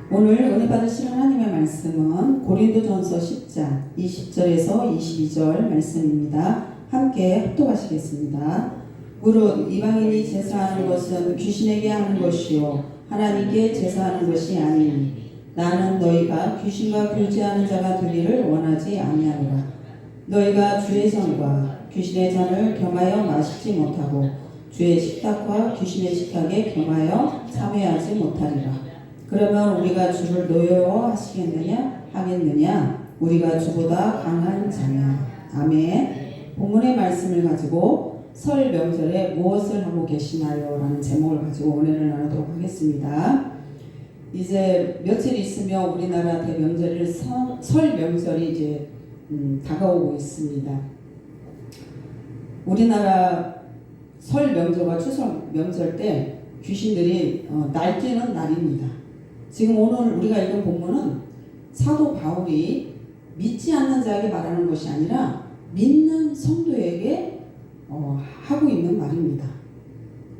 오늘 은혜 받으실 하나님의 말씀은 고린도전서 10장 20절에서 22절 말씀입니다. 함께 합독하시겠습니다. 무릇 이방인이 제사하는 것은 귀신에게 하는 것이요 하나님께 제사하는 것이 아니니 나는 너희가 귀신과 교제하는 자가 되기를 원하지 아니하노라. 너희가 주의 잔과 귀신의 잔을 겸하여 마시지 못하고 주의 식탁과 귀신의 식탁에 겸하여 참여하지 못하리라. 그러면 우리가 주를 노여워하시겠느냐 하겠느냐? 우리가 주보다 강한 자냐? 아멘. 본문의 말씀을 가지고 설 명절에 무엇을 하고 계시나요? 라는 제목을 가지고 은혜를 나누도록 하겠습니다. 이제 며칠 있으면 우리나라 대명절일 설 명절이 이제 다가오고 있습니다. 우리나라 설 명절과 추석 명절 때 귀신들이 날뛰는 날입니다. 지금 오늘 우리가 읽은 본문은 사도 바울이 믿지 않는 자에게 말하는 것이 아니라 믿는 성도에게 하고 있는 말입니다.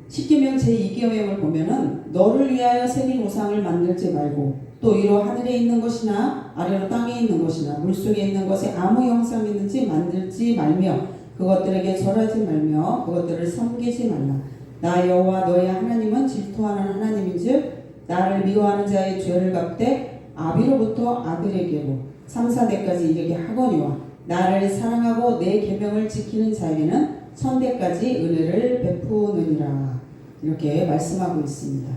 십계명 제2계명을 보면은 너를 위하여 새긴 우상을 만들지 말고 또 위로 하늘에 있는 것이나 아래로 땅에 있는 것이나 물속에 있는 것에 아무 형상이 있는지 만들지 말며 그것들에게 절하지 말며 그것들을 섬기지 말라. 나 여호와 너의 하나님은 질투하는 하나님인즉 나를 미워하는 자의 죄를 갚되 아비로부터 아들에게로 3, 4대까지 이르게 하거니와 나를 사랑하고 내 계명을 지키는 자에게는 천대까지 은혜를 베푸느니라. 이렇게 말씀하고 있습니다.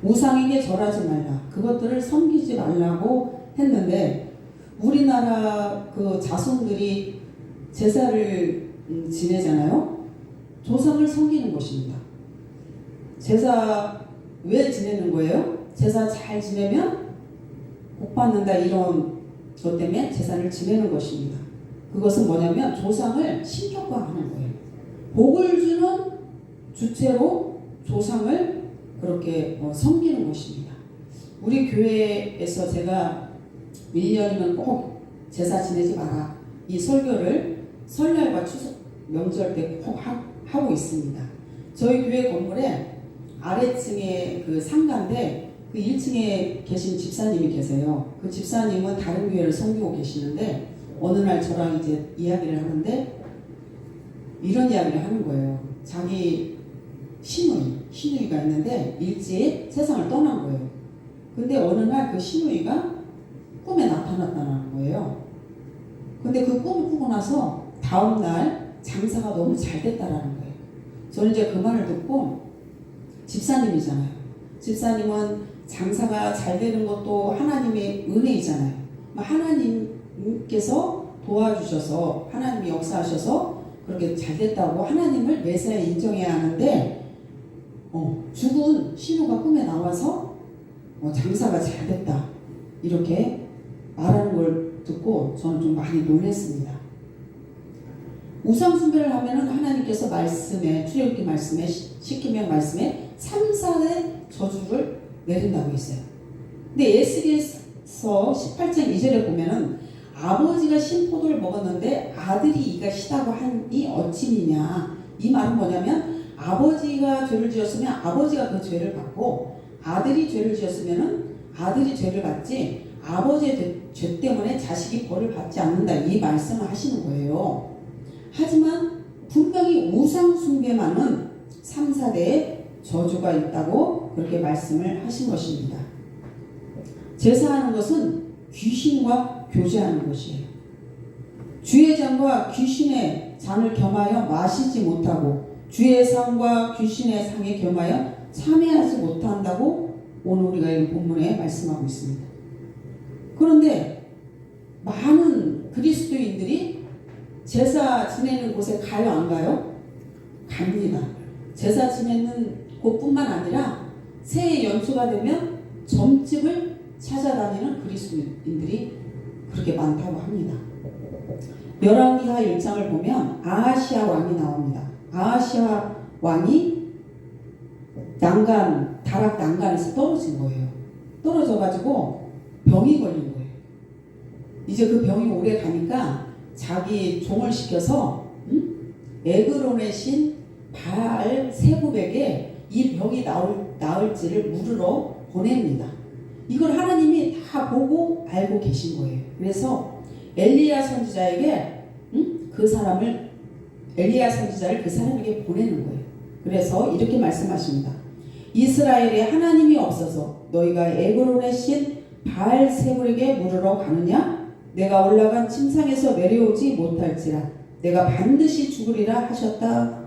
우상에게 절하지 말라. 그것들을 섬기지 말라고 했는데 우리나라 그 자손들이 제사를 지내잖아요. 조상을 섬기는 것입니다. 제사 왜 지내는 거예요? 제사 잘 지내면 복 받는다 이런 것 때문에 제사를 지내는 것입니다. 그것은 뭐냐면 조상을 신격화하는 거예요. 복을 주는 주체로 조상을 그렇게 섬기는 것입니다. 우리 교회에서 제가 1년이면 꼭 제사 지내지 마라. 이 설교를 설날과 추석 명절 때 꼭 하고 있습니다. 저희 교회 건물에 아래층에 그 상가인데 그 1층에 계신 집사님이 계세요. 그 집사님은 다른 교회를 섬기고 계시는데 어느 날 저랑 이제 이야기를 하는데 이런 이야기를 하는 거예요. 자기 시누이가 있는데 일찍 세상을 떠난 거예요. 근데 어느 날 그 시누이가 꿈에 나타났다는 거예요. 근데 그 꿈을 꾸고 나서 다음날 장사가 너무 잘 됐다라는 거예요. 저는 이제 그 말을 듣고 집사님이잖아요. 집사님은 장사가 잘 되는 것도 하나님의 은혜이잖아요. 하나님께서 도와주셔서 하나님이 역사하셔서 그렇게 잘 됐다고 하나님을 매사에 인정해야 하는데 죽은 신우가 꿈에 나와서 장사가 잘 됐다 이렇게 말하는 걸 듣고 저는 좀 많이 놀랐습니다. 우상 숭배를 하면은 하나님께서 말씀에 출애굽기 말씀에 십계명 말씀에 3, 4의 저주를 내린다고 했어요. 근데 에스겔서 18장 2절에 보면은 아버지가 신포도를 먹었는데 아들이 이가 시다고 하니 어찌니냐. 이 말은 뭐냐면 아버지가 죄를 지었으면 아버지가 그 죄를 받고 아들이 죄를 지었으면은 아들이 죄를 받지 아버지의 죄 때문에 자식이 벌을 받지 않는다. 이 말씀을 하시는 거예요. 하지만 분명히 우상 숭배만은 3, 4대의 저주가 있다고 그렇게 말씀을 하신 것입니다. 제사하는 것은 귀신과 교제하는 것이에요. 주의 잔과 귀신의 잔을 겸하여 마시지 못하고 주의 상과 귀신의 상에 겸하여 참여하지 못한다고 오늘 우리가 이 본문에 말씀하고 있습니다. 그런데 많은 그리스도인들이 제사 지내는 곳에 가요, 안 가요? 갑니다. 제사 지내는 곳뿐만 아니라 새해 연초가 되면 점집을 찾아다니는 그리스도인들이 그렇게 많다고 합니다. 열왕기하 1장을 보면 아하시아 왕이 나옵니다. 아하시아 왕이 다락 난간에서 떨어진 거예요. 떨어져가지고 병이 걸린 거예요. 이제 그 병이 오래 가니까 자기 종을 시켜서 에그론의 신 바알 세굽에게 이 병이 나을지를 물으러 보냅니다. 이걸 하나님이 다 보고 알고 계신 거예요. 그래서 엘리야 선지자에게 엘리야 선지자를 그 사람에게 보내는 거예요. 그래서 이렇게 말씀하십니다. 이스라엘에 하나님이 없어서 너희가 에그론의 신 바알세불에게 물으러 가느냐? 내가 올라간 침상에서 내려오지 못할지라 내가 반드시 죽으리라 하셨다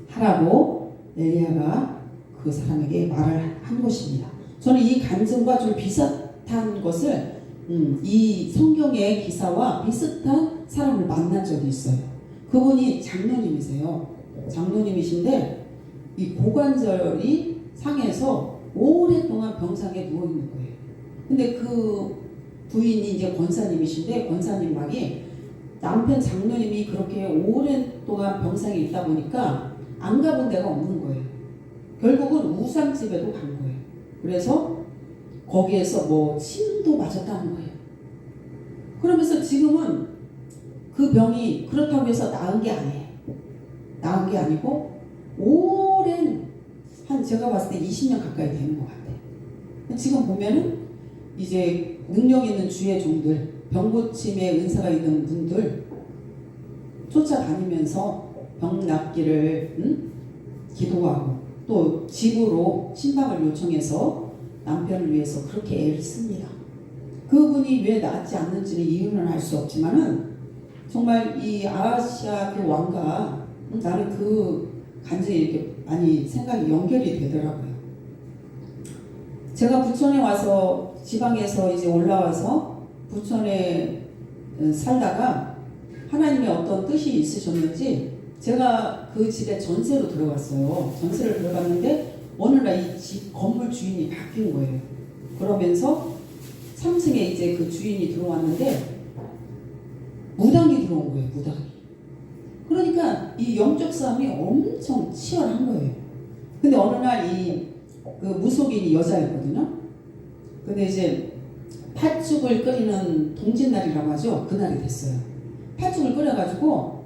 하라고 엘리야가 그 사람에게 말을 한 것입니다. 저는 이 간증과 좀 비슷한 것을 이 성경의 기사와 비슷한 사람을 만난 적이 있어요. 그분이 장로님이세요. 장로님이신데 이 고관절이 상해서 오랫동안 병상에 누워 있는 거예요. 근데 그 부인이 이제 권사님이신데 권사님 막이 남편 장로님이 그렇게 오랫동안 병상에 있다 보니까 안 가본 데가 없는 거예요. 결국은 우상집에도 간 거예요. 그래서 거기에서 뭐 침도 맞았다는 거예요. 그러면서 지금은 그 병이 그렇다고 해서 나은 게 아니에요. 나은 게 아니고 오랜 제가 봤을 때 20년 가까이 되는 것 같아요. 지금 보면은 이제 능력 있는 주의 종들, 병고침의 은사가 있는 분들 쫓아다니면서 병 낫기를 기도하고 또 집으로 신방을 요청해서 남편을 위해서 그렇게 애를 씁니다. 그분이 왜 낫지 않는지는 이유는 알 수 없지만은 정말 이 아하시아 그 왕과 나는 그 간증이 이렇게 많이 생각이 연결이 되더라고요. 제가 부천에 와서 지방에서 이제 올라와서 부천에 살다가 하나님의 어떤 뜻이 있으셨는지 제가 그 집에 전세로 들어갔어요. 전세를 들어갔는데 어느 날 이 집 건물 주인이 바뀐 거예요. 그러면서 3층에 이제 그 주인이 들어왔는데 무당이 들어온 거예요. 무당이. 그러니까 이 영적 싸움이 엄청 치열한 거예요. 근데 어느 날 그 무속인이 여자였거든요. 근데 이제 팥죽을 끓이는 동짓날이라고 하죠. 그날이 됐어요. 팥죽을 끓여가지고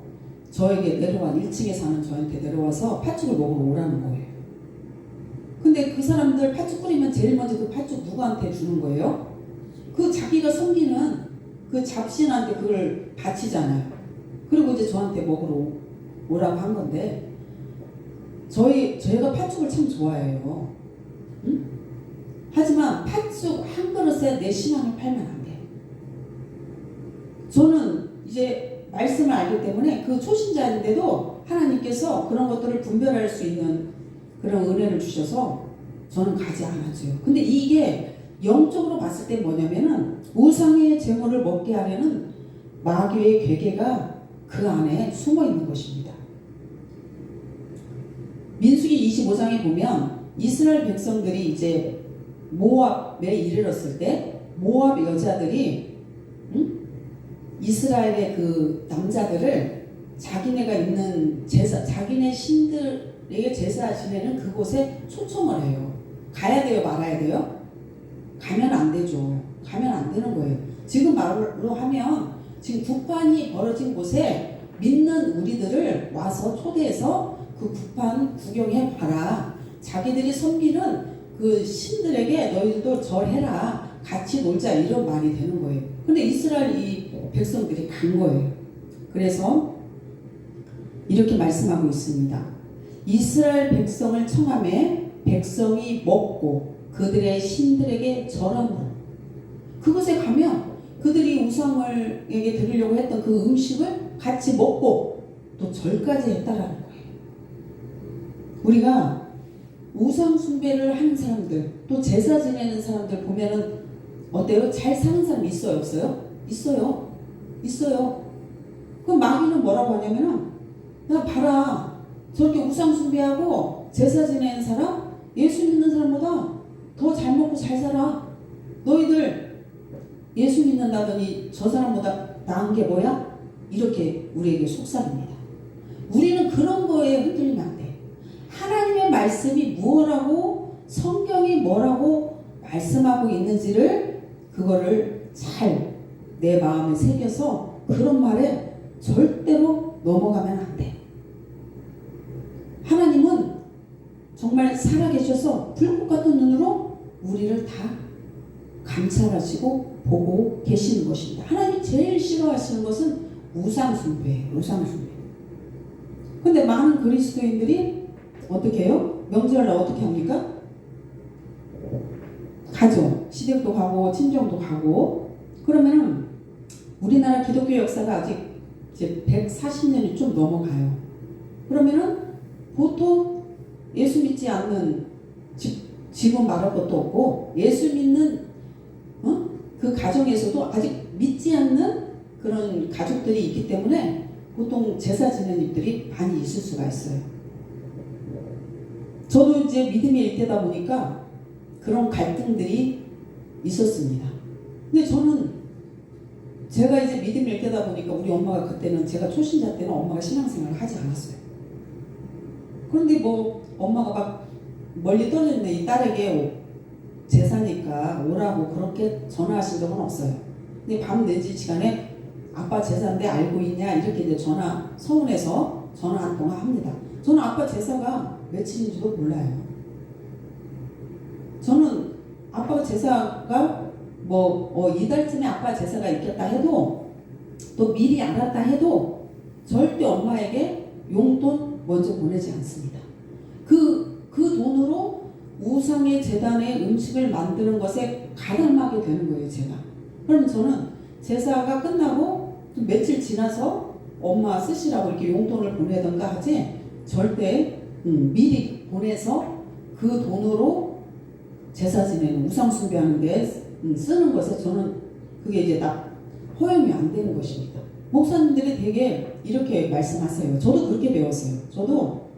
저에게 1층에 사는 저한테 내려와서 팥죽을 먹으러 오라는 거예요. 근데 그 사람들 팥죽 끓이면 제일 먼저 그 팥죽 누구한테 주는 거예요? 그 자기가 섬기는 그 잡신한테 그걸 바치잖아요. 그리고 이제 저한테 먹으러 오라고 한 건데 저희가 팥죽을 참 좋아해요. 응? 하지만 팥죽 한 그릇에 내 신앙을 팔면 안 돼. 저는 이제 말씀을 알기 때문에 그 초신자인데도 하나님께서 그런 것들을 분별할 수 있는 그런 은혜를 주셔서 저는 가지 않았죠. 근데 이게 영적으로 봤을 때 뭐냐면은 우상의 제물을 먹게 하려는 마귀의 괴계가 그 안에 숨어 있는 것입니다. 민수기 25장에 보면 이스라엘 백성들이 이제 모압에 이르렀을 때 모압 여자들이 이스라엘의 그 남자들을 자기네가 있는 제사, 자기네 신들에게 제사 지내는 그곳에 초청을 해요. 가야 돼요, 말아야 돼요? 가면 안 되죠. 가면 안 되는 거예요. 지금 말로 하면 지금 북한이 벌어진 곳에 믿는 우리들을 와서 초대해서 그 북한 구경해 봐라. 자기들이 섬기는 그 신들에게 너희들도 절해라. 같이 놀자. 이런 말이 되는 거예요. 근데 이스라엘 이 백성들이 간 거예요. 그래서 이렇게 말씀하고 있습니다. 이스라엘 백성을 청함에 백성이 먹고 그들의 신들에게 절함으로 그곳에 가면 그들이 우상에게 드리려고 했던 그 음식을 같이 먹고 또 절까지 했다라는 거예요. 우리가 우상 숭배를 하는 사람들 또 제사 지내는 사람들 보면은 어때요? 잘 사는 사람 있어요? 없어요? 있어요. 있어요. 그럼 마귀는 뭐라고 하냐면은 야 봐라 저렇게 우상 숭배하고 제사 지내는 사람 예수 믿는 사람보다 더 잘 먹고 잘 살아. 너희들 예수 믿는다더니 저 사람보다 나은 게 뭐야? 이렇게 우리에게 속삭입니다. 우리는 그런 거에 흔들리면 안 돼. 하나님의 말씀이 무엇라고 성경이 뭐라고 말씀하고 있는지를 그거를 잘 내 마음에 새겨서 그런 말에 절대로 넘어가면 안 돼. 하나님은 정말 살아계셔서 불꽃 같은 눈으로 우리를 다 감찰하시고 보고 계시는 것입니다. 하나님이 제일 싫어하시는 것은 우상숭배예요. 우상숭배. 근데 많은 그리스도인들이 어떻게 해요? 명절날 어떻게 합니까? 가죠. 시댁도 가고 친정도 가고. 그러면은 우리나라 기독교 역사가 아직 이제 140년이 좀 넘어가요. 그러면은 보통 예수 믿지 않는 지금 말할 것도 없고 예수 믿는 그 가정에서도 아직 믿지 않는 그런 가족들이 있기 때문에 보통 제사 지내는 일들이 많이 있을 수가 있어요. 저도 이제 믿음의 일대다 보니까 그런 갈등들이 있었습니다. 근데 저는 제가 이제 믿음의 일대다 보니까 우리 엄마가 그때는 제가 초신자 때는 엄마가 신앙생활을 하지 않았어요. 그런데 뭐 엄마가 막 멀리 떨어져 있는 이 딸에게 제사니까 오라고 그렇게 전화하신 적은 없어요. 근데 밤 4시 시간에 아빠 제사인데 알고 있냐 이렇게 이제 서운해서 전화 한 통화 합니다. 저는 아빠 제사가 며칠인지도 몰라요. 저는 아빠가 제사가 이달쯤에 아빠 제사가 있겠다 해도 또 미리 알았다 해도 절대 엄마에게 용돈 먼저 보내지 않습니다. 그 돈으로 우상의 제단의 음식을 만드는 것에 가담하게 되는 거예요, 제가. 그럼 저는 제사가 끝나고 좀 며칠 지나서 엄마 쓰시라고 이렇게 용돈을 보내던가 하지 절대 미리 보내서 그 돈으로 제사 지내는 우상 숭배하는 데 쓰는 것에 저는 그게 이제 딱 허용이 안 되는 것입니다. 목사님들이 되게 이렇게 말씀하세요. 저도 그렇게 배웠어요. 저도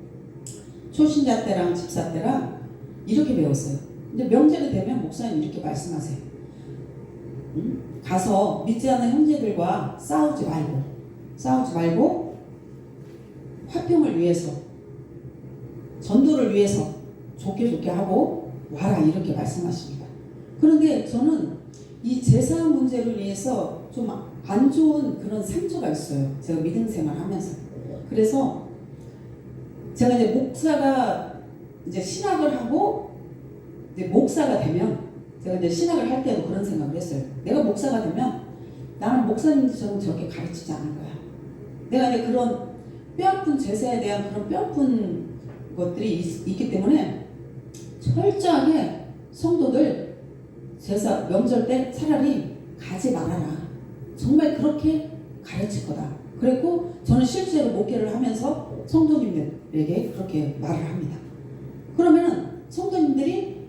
초신자 때랑 집사 때랑 이렇게 배웠어요. 근데 명절이 되면 목사님 이렇게 말씀하세요. 가서 믿지 않는 형제들과 싸우지 말고 화평을 위해서 전도를 위해서 좋게 하고 와라 이렇게 말씀하십니다. 그런데 저는 이 제사 문제를 위해서 좀 안 좋은 그런 상처가 있어요. 제가 믿음 생활하면서. 그래서 제가 이제 목사가 이제 신학을 하고 이제 목사가 되면 제가 이제 신학을 할 때도 그런 생각을 했어요. 내가 목사가 되면 나는 목사님들처럼 저렇게 가르치지 않을 거야. 내가 이제 그런 뼈아픈 제사에 대한 그런 뼈아픈 것들이 있기 때문에 철저하게 성도들 제사 명절 때 차라리 가지 말아라. 정말 그렇게 가르칠 거다. 그랬고 저는 실제로 목회를 하면서 성도님들에게 그렇게 말을 합니다. 그러면은 성도님들이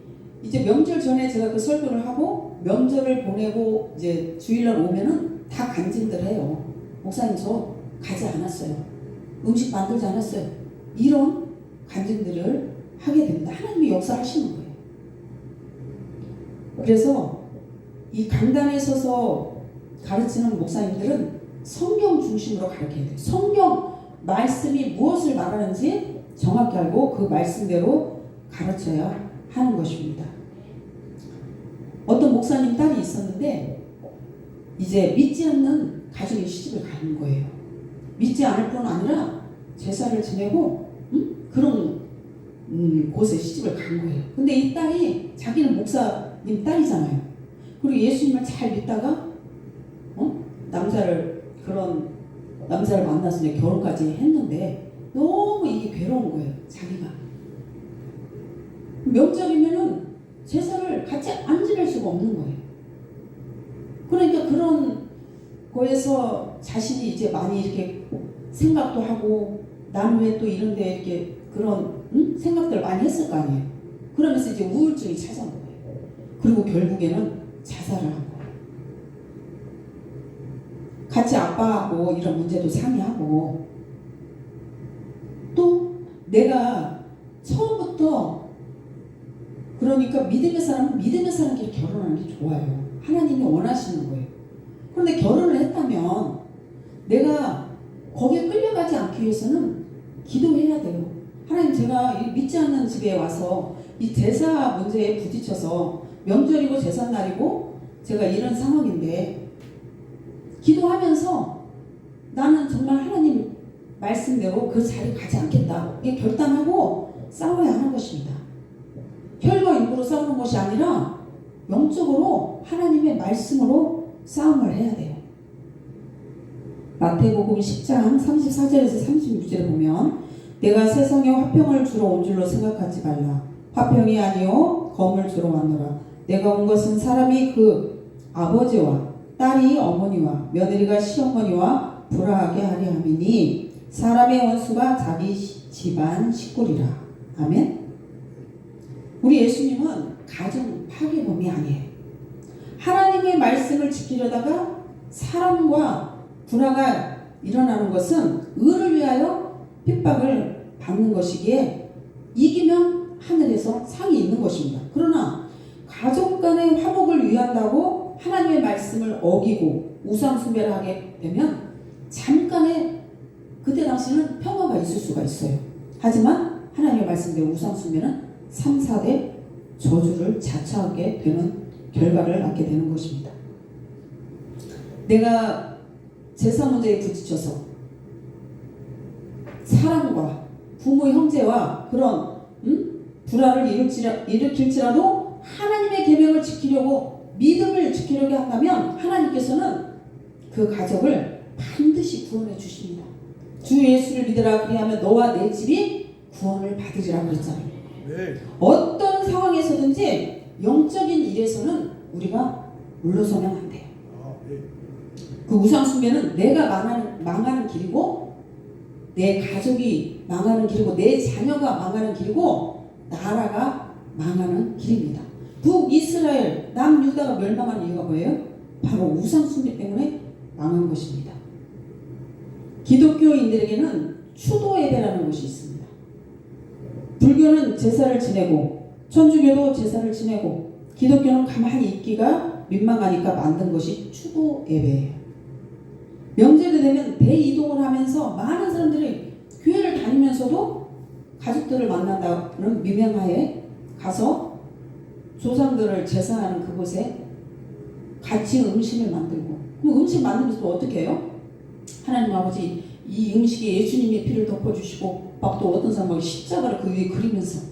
이제 명절 전에 제가 그 설교를 하고 명절을 보내고 이제 주일날 오면은 다 간증들 해요. 목사님 저 가지 않았어요. 음식 만들지 않았어요. 이런 간증들을 하게 됩니다. 하나님이 역사하시는 거예요. 그래서 이 강단에 서서 가르치는 목사님들은 성경 중심으로 가르쳐야 돼요. 성경 말씀이 무엇을 말하는지 정확히 알고 그 말씀대로 가르쳐야 하는 것입니다. 어떤 목사님 딸이 있었는데 이제 믿지 않는 가정에 시집을 가는 거예요. 믿지 않을 뿐 아니라 제사를 지내고 그런 곳에 시집을 간 거예요. 근데 이 딸이 자기는 목사님 딸이잖아요. 그리고 예수님을 잘 믿다가 남자를 만나서 이제 결혼까지 했는데 너무 이게 괴로운 거예요. 자기가 명절이면은 제사를 같이 안 지낼 수가 없는 거예요. 그러니까 그런 거에서 자신이 이제 많이 이렇게 생각도 하고 나는 왜 또 이런데 이렇게 그런 생각들을 많이 했을 거 아니에요. 그러면서 이제 우울증이 찾아온 거예요. 그리고 결국에는 자살을 한 거예요. 같이 아빠하고 이런 문제도 상의하고 또 내가 처음부터 그러니까 믿음의 사람은 믿음의 사람끼리 결혼하는 게 좋아요. 하나님이 원하시는 거예요. 그런데 결혼을 했다면 내가 거기에 끌려가지 않기 위해서는 기도해야 돼요. 하나님 제가 믿지 않는 집에 와서 이 제사 문제에 부딪혀서 명절이고 제삿날이고 제가 이런 상황인데 기도하면서 나는 정말 하나님 말씀대로 그 자리에 가지 않겠다. 이게 결단하고 싸워야 하는 것입니다. 혈과 육으로 육적으로 싸우는 것이 아니라 영적으로 하나님의 말씀으로 싸움을 해야 돼요. 마태복음 10장 34절에서 36절에 보면 내가 세상에 화평을 주러 온 줄로 생각하지 말라. 화평이 아니요 검을 주러 왔노라. 내가 온 것은 사람이 그 아버지와 딸이 어머니와 며느리가 시어머니와 불화하게 하려 함이니 사람의 원수가 자기 집안 식구리라. 아멘. 우리 예수님은 가정 파괴범이 아니에요. 하나님의 말씀을 지키려다가 사람과 불화가 일어나는 것은 의를 위하여 핍박을 받는 것이기에 이기면 하늘에서 상이 있는 것입니다. 그러나 가족 간의 화목을 위한다고 하나님의 말씀을 어기고 우상 숭배를 하게 되면 잠깐의 그때 당시는 평화가 있을 수가 있어요. 하지만 하나님의 말씀대로 우상 숭배는 3, 4대 저주를 자처하게 되는 결과를 낳게 되는 것입니다. 내가 제사 문제에 부딪혀서 사람과 부모 형제와 그런 불화를 일으킬지라도 하나님의 계명을 지키려고 믿음을 지키려고 한다면 하나님께서는 그 가족을 반드시 구원해 주십니다. 주 예수를 믿으라 그리하면 너와 내 집이 구원을 받으리라 그랬잖아요. 네. 어떤 상황에서든지 영적인 일에서는 우리가 물러서면 안 돼요. 네. 그 우상 숭배는 내가 망하는 길이고 내 가족이 망하는 길이고 내 자녀가 망하는 길이고 나라가 망하는 길입니다. 북이스라엘 남유다가 멸망한 이유가 뭐예요? 바로 우상 숭배 때문에 망한 것입니다. 기독교인들에게는 추도 예배라는 것이 있습니다. 불교는 제사를 지내고 천주교도 제사를 지내고 기독교는 가만히 있기가 민망하니까 만든 것이 추도 예배예요. 명절이 되면 대이동을 하면서 많은 사람들이 교회를 다니면서도 가족들을 만난다는 미명하에 가서 조상들을 제사하는 그곳에 같이 음식을 만들고 그럼 음식 만들면서 또 어떻게 해요? 하나님 아버지 이 음식에 예수님의 피를 덮어주시고 막 또 어떤 사람은 십자가를 그 위에 그리면서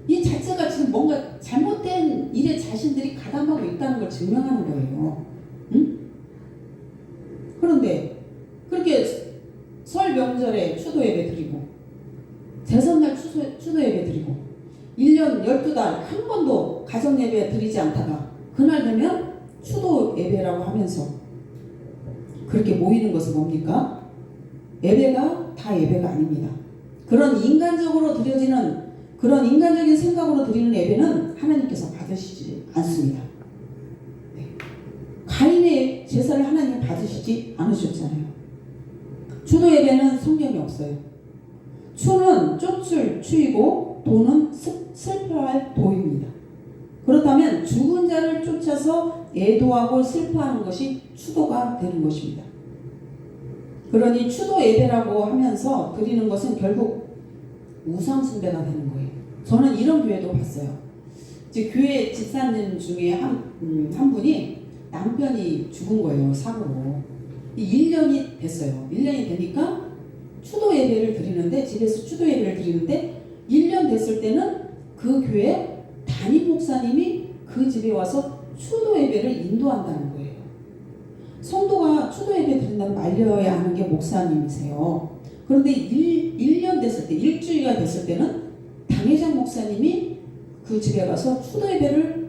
이 자체가 지금 뭔가 잘못된 일에 자신들이 가담하고 있다는 걸 증명하는 거예요. 응? 그런데 그렇게 설 명절에 추도 예배 드리고 제삿날 추도 예배 드리고 1년 12달 한 번도 가정 예배 드리지 않다가 그날 되면 추도 예배라고 하면서 그렇게 모이는 것은 뭡니까? 예배가 다 예배가 아닙니다. 그런 인간적으로 드려지는 그런 인간적인 생각으로 드리는 예배는 하나님께서 받으시지 않습니다. 네. 가인의 제사를 하나님 받으시지 않으셨잖아요. 추도 예배는 성경이 없어요. 추는 쫓을 추이고 도는 슬퍼할 도입니다. 그렇다면 죽은 자를 쫓아서 애도하고 슬퍼하는 것이 추도가 되는 것입니다. 그러니 추도 예배라고 하면서 드리는 것은 결국 우상 숭배가 되는 거예요. 저는 이런 교회도 봤어요. 이제 교회 집사님 중에 한 분이 남편이 죽은 거예요. 사고로. 1년이 됐어요. 1년이 되니까 추도 예배를 드리는데 집에서 추도 예배를 드리는데 1년 됐을 때는 그 교회 담임 목사님이 그 집에 와서 추도 예배를 인도한다는 거예요. 성도가 추도 예배 드린다면 말려야 하는 게 목사님이세요. 그런데 1년 됐을 때, 일주일가 됐을 때는 당회장 목사님이 그 집에 가서 추도 예배를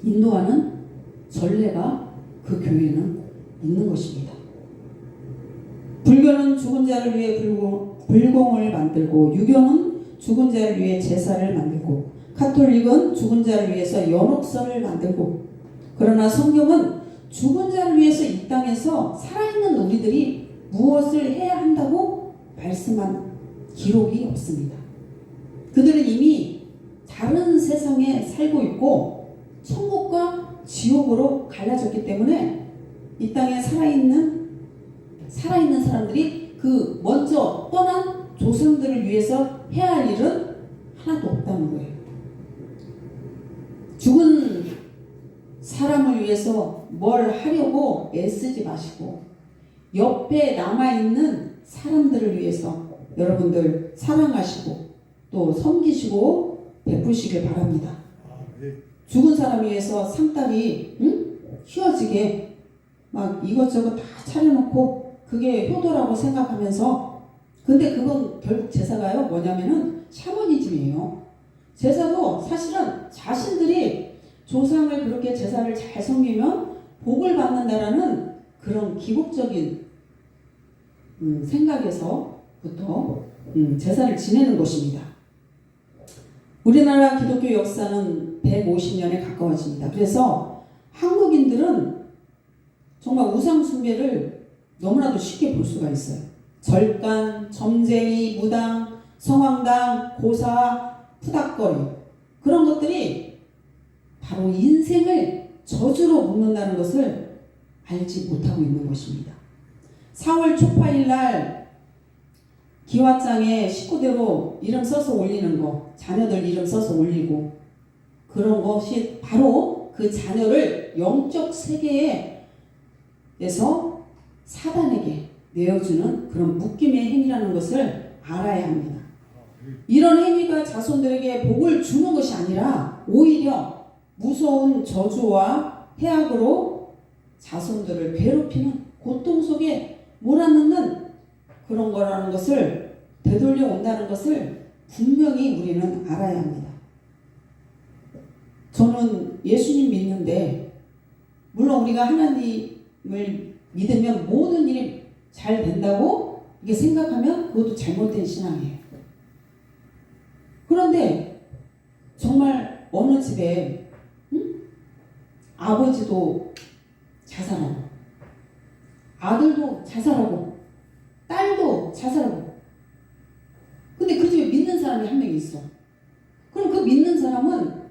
인도하는 전례가 그 교회는 있는 것입니다. 불교는 죽은 자를 위해 불공을 만들고 유교는 죽은 자를 위해 제사를 만들고 카톨릭은 죽은 자를 위해서 연옥설을 만들고 그러나 성경은 죽은 자를 위해서 이 땅에서 살아있는 우리들이 무엇을 해야 한다고 말씀한 기록이 없습니다. 그들은 이미 다른 세상에 살고 있고 천국과 지옥으로 갈라졌기 때문에 이 땅에 살아있는 사람들이 그 먼저 떠난 조상들을 위해서 해야 할 일은 하나도 없다는 거예요. 죽은 사람을 위해서 뭘 하려고 애쓰지 마시고 옆에 남아있는 사람들을 위해서 여러분들 사랑하시고 또 섬기시고 베푸시길 바랍니다. 죽은 사람 위해서 상다리 휘어지게 막 이것저것 다 차려놓고 그게 효도라고 생각하면서 근데 그건 결국 제사가요 뭐냐면은 샤머니즘이에요. 제사도 사실은 자신들이 조상을 그렇게 제사를 잘 섬기면 복을 받는다라는 그런 기복적인 생각에서부터 제사를 지내는 것입니다. 우리나라 기독교 역사는 150년에 가까워집니다. 그래서 한국인들은 정말 우상숭배를 너무나도 쉽게 볼 수가 있어요. 절간, 점쟁이, 무당, 성황당, 고사, 푸닥거리 그런 것들이 바로 인생을 저주로 묶는다는 것을 알지 못하고 있는 것입니다. 4월 초파일 날 기와장에 식구대로 이름 써서 올리는 거, 자녀들 이름 써서 올리고 그런 것이 바로 그 자녀를 영적 세계에서 사단에게 내어주는 그런 묶임의 행위라는 것을 알아야 합니다. 이런 행위가 자손들에게 복을 주는 것이 아니라 오히려 무서운 저주와 해악으로 자손들을 괴롭히는 고통 속에 몰아넣는 그런 거라는 것을 되돌려 온다는 것을 분명히 우리는 알아야 합니다. 저는 예수님 믿는데 물론 우리가 하나님을 믿으면 모든 일이 잘 된다고 이게 생각하면 그것도 잘못된 신앙이에요. 그런데 정말 어느 집에 아버지도 자살하고 아들도 자살하고 딸도 자살하고 근데 그 집에 믿는 사람이 한 명 있어. 그럼 그 믿는 사람은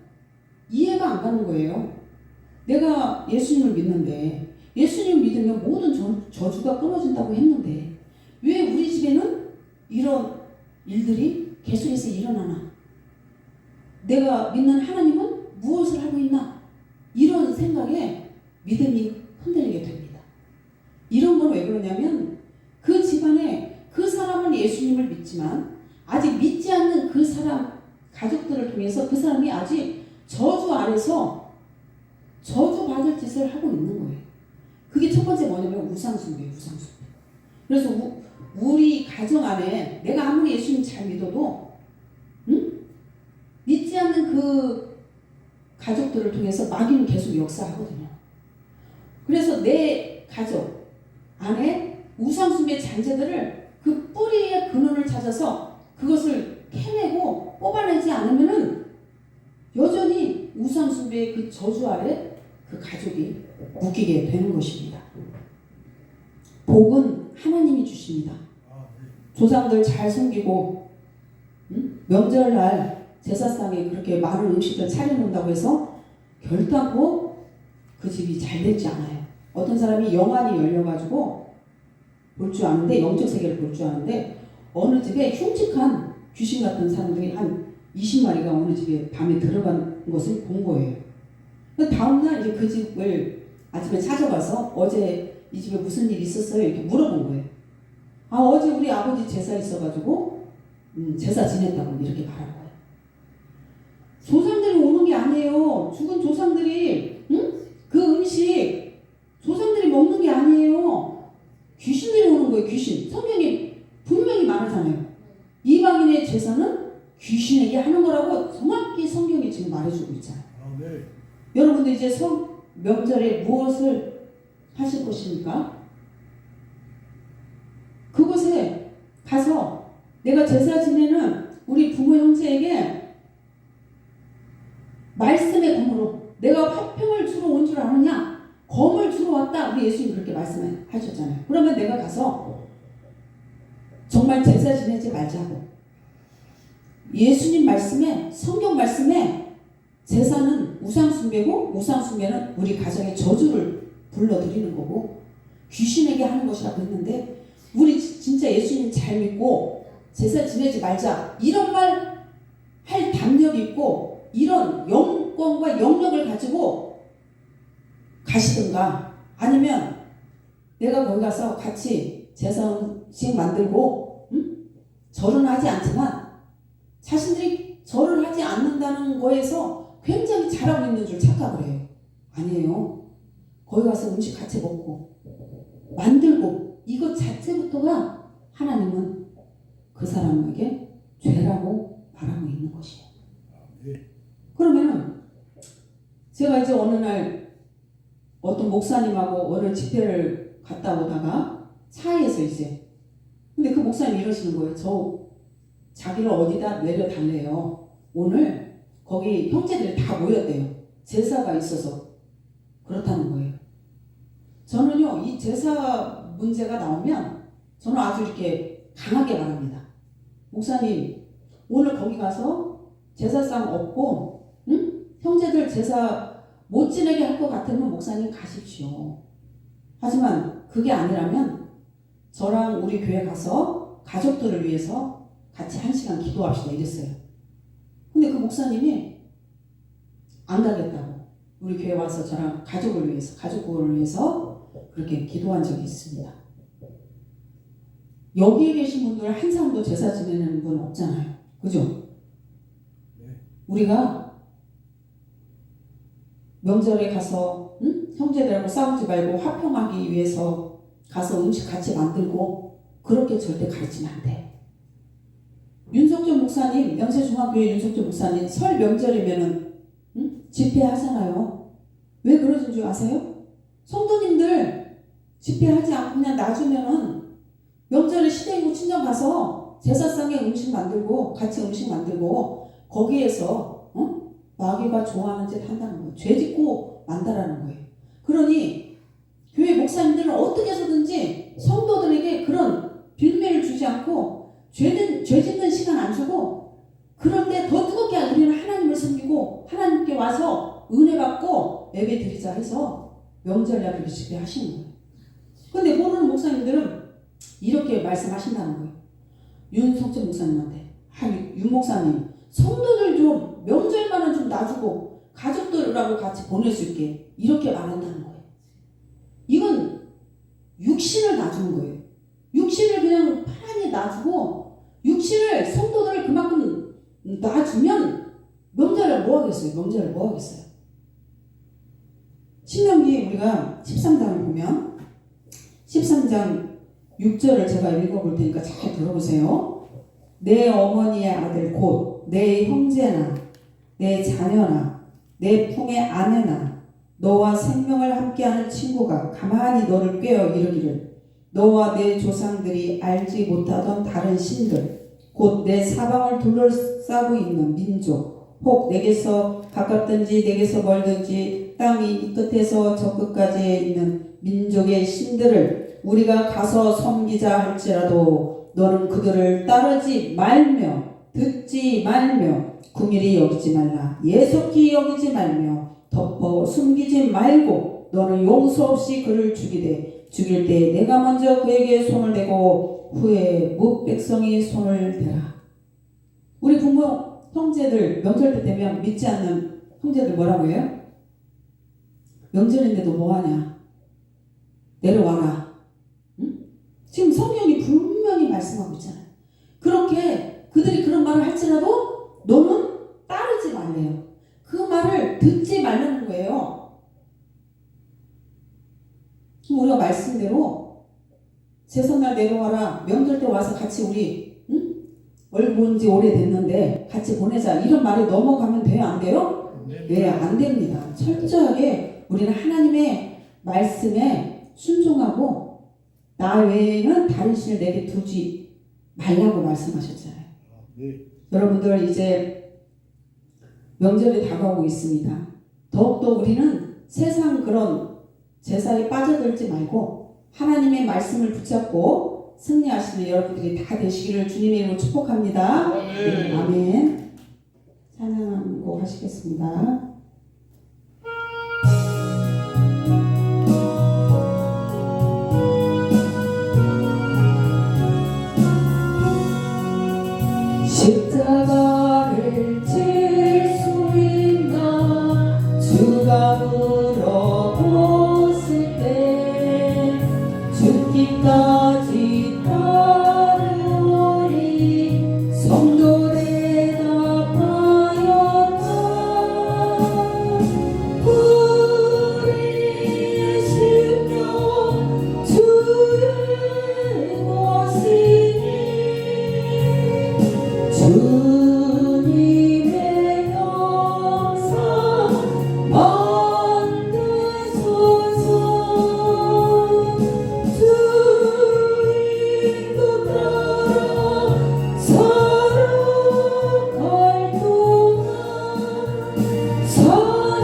이해가 안 가는 거예요. 내가 예수님을 믿는데 예수님을 믿으면 모든 저주가 끊어진다고 했는데 왜 우리 집에는 이런 일들이 계속해서 일어나나? 내가 믿는 하나님은 무엇을 하고 있나? 이런 생각에 믿음이 흔들리게 됩니다. 이런 건 왜 그러냐면 그 집안에 그 사람은 예수님을 믿지만 아직 믿지 않는 그 사람 가족들을 통해서 그 사람이 아직 저주 아래서 저주받을 짓을 하고 있는 거예요. 그게 첫 번째 뭐냐면 우상숭배예요. 우상숭배. 그래서 우리 가정 안에 내가 아무리 예수님 잘 믿어도 믿지 않는 그 가족들을 통해서 마귀는 계속 역사하거든요. 그래서 내 가족 안에 우상숭배 잔재들을 그 뿌리의 근원을 찾아서 그것을 캐내고 뽑아내지 않으면은 여전히 우상숭배의 그 저주 아래 그 가족이 묶이게 되는 것입니다. 복은 하나님이 주십니다. 조상들 잘 섬기고 명절날 제사상에 그렇게 많은 음식을 차려놓는다고 해서 결단코 그 집이 잘 되지 않아요. 어떤 사람이 영안이 열려가지고 볼 줄 아는데 영적 세계를 볼 줄 아는데 어느 집에 흉측한 귀신 같은 사람들이 한 20마리가 어느 집에 밤에 들어간 것을 본 거예요. 다음날 이제 그 집을 아침에 찾아가서 어제 이 집에 무슨 일 있었어요? 이렇게 물어본 거예요. 아 어제 우리 아버지 제사 있어가지고 제사 지냈다고 이렇게 말한 거예요. 조상들이 오는 게 아니에요. 죽은 조상들이 그 음식 조상들이 먹는 게 아니에요. 귀신들이 오는 거예요. 귀신. 성경이 분명히 말하잖아요. 이방인의 제사는 귀신에게 하는 거라고 정확히 성경이 지금 말해주고 있잖아요. 네. 여러분들 이제 명절에 무엇을 하실 것입니까? 그곳에 가서 내가 제사 지내는 우리 부모 형제에게 말씀의 검으로 내가 화평을 주러 온 줄 아느냐? 검을 주러 왔다. 우리 예수님 그렇게 말씀하셨잖아요. 그러면 내가 가서 정말 제사 지내지 말자고. 예수님 말씀에 성경 말씀에 제사는 우상숭배고 우상숭배는 우리 가정의 저주를 불러들이는 거고 귀신에게 하는 것이라고 했는데 우리 진짜 예수님 잘 믿고 제사 지내지 말자 이런 말 할 담력이 있고 이런 영권과 영역을 가지고 가시든가 아니면 내가 거기 가서 같이 제사식 만들고 절은 하지 않지만 자신들이 절을 하지 않는다는 거에서 굉장히 잘하고 있는 줄 착각을 해요. 아니에요. 거기 가서 음식 같이 먹고 만들고 이것 자체부터가 하나님은 그 사람에게 죄라고 말하고 있는 것이에요. 그러면은 제가 이제 어느 날 어떤 목사님하고 어느 집회를 갔다 오다가 차에서 이제 근데 그 목사님이 이러시는 거예요. 자기를 어디다 내려달래요. 오늘 거기 형제들이 다 모였대요. 제사가 있어서 그렇다는 거예요. 저는요 이 제사 문제가 나오면 저는 아주 이렇게 강하게 말합니다. 목사님 오늘 거기 가서 제사상 없고 형제들 제사 못 지내게 할 것 같으면 목사님 가십시오. 하지만 그게 아니라면 저랑 우리 교회 가서 가족들을 위해서 같이 1시간 기도합시다 이랬어요. 근데 그 목사님이 안 가겠다고 우리 교회 와서 저랑 가족을 위해서 가족을 위해서 그렇게 기도한 적이 있습니다. 여기에 계신 분들 한 사람도 제사 지내는 분 없잖아요. 그죠? 우리가 명절에 가서 형제들하고 싸우지 말고 화평하기 위해서 가서 음식 같이 만들고 그렇게 절대 가르치면 안 돼. 윤석준 목사님, 영세중앙교회 윤석준 목사님 설 명절이면은 집회하잖아요. 왜 그러신 줄 아세요? 성도님들 집회하지 않고 그냥 놔주면은 명절에 시댁이고 친정 가서 제사상에 음식 만들고 같이 음식 만들고 거기에서 마귀가 좋아하는 짓 한다는 거예요. 죄 짓고 만다라는 거예요. 그러니 교회 목사님들은 어떻게 해서든지 성도들에게 그런 빌미를 주지 않고 죄 짓는 시간 안 주고 그런데 더 뜨겁게 우리는 하나님을 섬기고 하나님께 와서 은혜 받고 예배 드리자 해서 명절 야기를 집회 하시는 거예요. 근데 모르는 목사님들은 이렇게 말씀하신다는 거예요. 윤석준 목사님한테 윤 목사님 성도들 좀 명절만은 좀 놔주고 가족들하고 같이 보낼 수 있게 이렇게 말한다는 거예요. 이건 육신을 놔주는 거예요. 육신을 그냥 편안히 놔주고 육신을 성도들을 그만큼 놔주면 명절을 뭐 하겠어요? 명절을 뭐 하겠어요? 신명기 우리가 13장을 보면 13장 6절을 제가 읽어볼 테니까 잘 들어보세요. 내 어머니의 아들 곧 내 형제나 내 자녀나 내 품의 아내나 너와 생명을 함께하는 친구가 가만히 너를 꿰어 이르기를 너와 내 조상들이 알지 못하던 다른 신들 곧 내 사방을 둘러싸고 있는 민족 혹 내게서 가깝든지 내게서 멀든지 땅이 이 끝에서 저 끝까지에 있는 민족의 신들을 우리가 가서 섬기자 할지라도 너는 그들을 따르지 말며 듣지 말며 긍휼히 여기지 말라 예속히 여기지 말며 덮어 숨기지 말고 너는 용서 없이 그를 죽일 때 내가 먼저 그에게 손을 대고 후에 뭇백성이 손을 대라. 우리 부모 형제들 명절 때 되면 믿지 않는 형제들 뭐라고 해요? 명절인데도 뭐하냐 내려와라. 응? 지금 성경이 분명히 말씀하고 있잖아요. 그렇게 그들이 그런 말을 할지라도 너는 따르지 말래요. 그 말을 듣지 말라는 거예요. 우리가 말씀대로 제삿날 내려와라. 명절 때 와서 같이 우리 얼굴 본 지 오래됐는데 같이 보내자. 이런 말이 넘어가면 돼요? 안 돼요? 네, 안 됩니다. 철저하게 우리는 하나님의 말씀에 순종하고 나 외에는 다른 신을 내게 두지 말라고 말씀하셨잖아요. 여러분들 이제 명절이 다가오고 있습니다. 더욱더 우리는 세상 그런 제사에 빠져들지 말고 하나님의 말씀을 붙잡고 승리하시는 여러분들이 다 되시기를 주님의 이름으로 축복합니다. 네, 아멘. 찬양하고 하시겠습니다. 십자가를 질 수 있나 주가 물어보실 때 죽기까지 따르오리 성도 대답하였다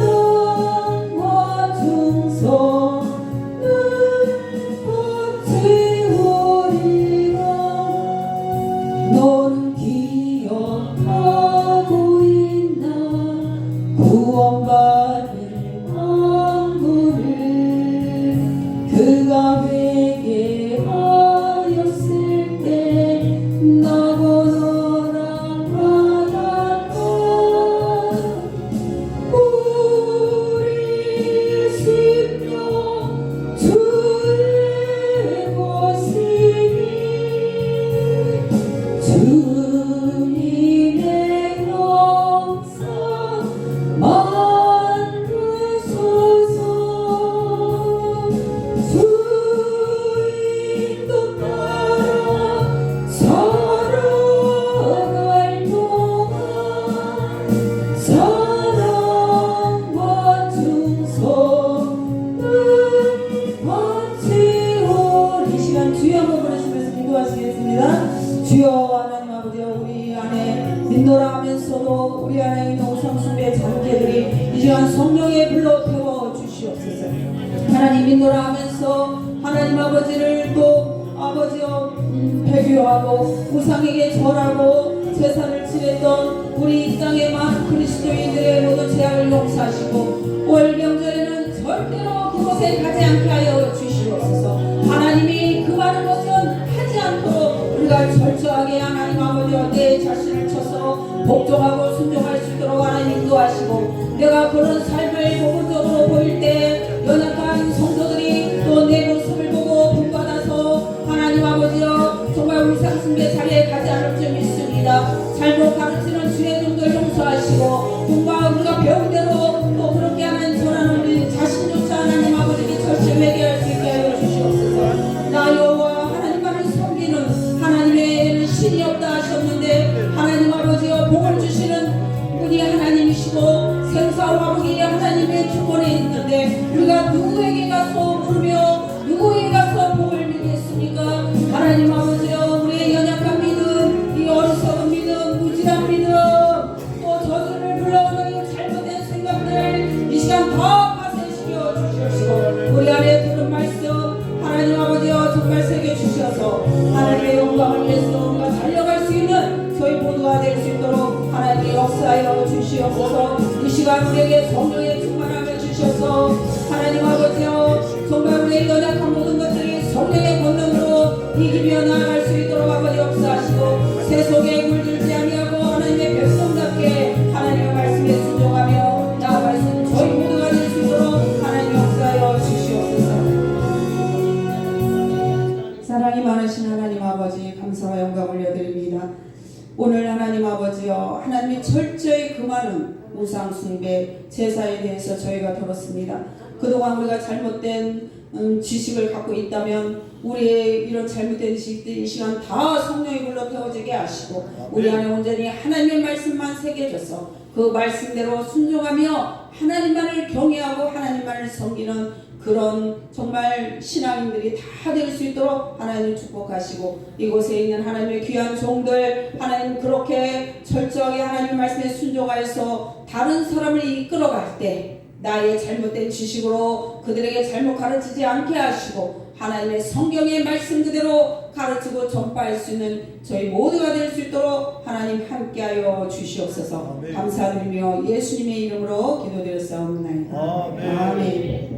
사랑과 충성을 버티오리라. 너는 기억하고 있나 구원받은 만물을. 그가 회개하였을 때 나고 너랑 받았다. 우리 심령 주의 것이니 주님의 영상 만드소서. 주인도 따라 살아갈 동안 사랑과 충성을 바치오리. 이 시간 주여 한번 부르시면서 기도하시겠습니다. 주여 하나님 아버지, 우리 안에 믿노라 하면서도 우리 안에 있는 우상숭배 잔재들이 이 시간 성령에 불러 태워 주시옵소서. 하나님 믿노라 하면서 하나님 아버지를 또 아버지여 배교하고 우상에게 절하고 제사를 지냈던 우리 이 땅의 많은 그리스도인들의 모든 죄악을 용서하시고 올 명절에는 절대로 그곳에 가지 않게 하여 주시옵소서. 하나님이 그 많은 것은 하지 않도록 우리가 철저하게 하나님 아버지여 내 자신을 쳐서 복종하고 순종할 수 있도록 하나님 인도하시고, 내가 그런 삶을 부분적으로 보일 때 연약한 성도들이 또 내 모습을 보고 본받아서 하나님 아버지여 정말 우상숭배 자리에 가지 않을 줄 믿습니다. 잘못 가르치는 주의 종들 용서하시고 공부와 우리가 배운 대로 또 그렇게 하는 전하는 우리 자신조차 하나님 아버지께 절실 회개할 수 있게 하여 주시옵소서. 나 여호와 하나님만을 섬기는 하나님의 신이 없다 하셨는데 하나님 아버지여 복을 주시는 분이 하나님이시고 생사와 복이 하나님의 주권에 있는데 우리가 누구에게 가서 물으며 누구에게 가서 복을 믿겠습니까? 하나님 아버지여 우리의 연약한 믿음, 이 어리석은 믿음, 무지한 믿음, 또 저주를 불러오는 잘못된 생각들 이 시간 다 파쇄시켜 주시옵시고 우리 안에 들은 말씀 하나님 아버지여 정말 새겨주셔서 하나님의 영광을 위해서 우리가 달려갈 수 있는 저희 모두가 될 수 있도록 하나님의 역사하여 주시옵소서. 이 시간 우리에게 성령의 충만함을 주셔서 하나님 아버지여 정말 우리의 연약한 모든 것들이 성령의 권능으로 이기며 나아갈 수 있도록 아버지 역사하시고 세속에 물들지 아니하고 하나님의 백성답게 하나님의 말씀에 순종하며 나아갈 수 있는 저희 모두가 될 수 있도록 하나님 역사하여 주시옵소서. 사랑이 많으신 하나님 아버지 감사와 영광을 올려드립니다. 오늘 하나님 아버지여 하나님이 철저히 금하는 우상 숭배 제사에 대해서 저희가 들었습니다. 그동안 우리가 잘못된 지식을 갖고 있다면 우리의 이런 잘못된 지식들이 이 시간 다 성령이 불러 태워지게 하시고 우리 안에 온전히 하나님의 말씀만 새겨져서 그 말씀대로 순종하며 하나님만을 경외하고 하나님만을 섬기는 그런 정말 신앙인들이 다 될 수 있도록 하나님 축복하시고 이곳에 있는 하나님의 귀한 종들 하나님 그렇게 철저하게 하나님 말씀에 순종하여서 다른 사람을 이끌어갈 때 나의 잘못된 지식으로 그들에게 잘못 가르치지 않게 하시고 하나님의 성경의 말씀 그대로 가르치고 전파할 수 있는 저희 모두가 될 수 있도록 하나님 함께하여 주시옵소서. 감사드리며 예수님의 이름으로 기도드렸사옵나이다. 아멘.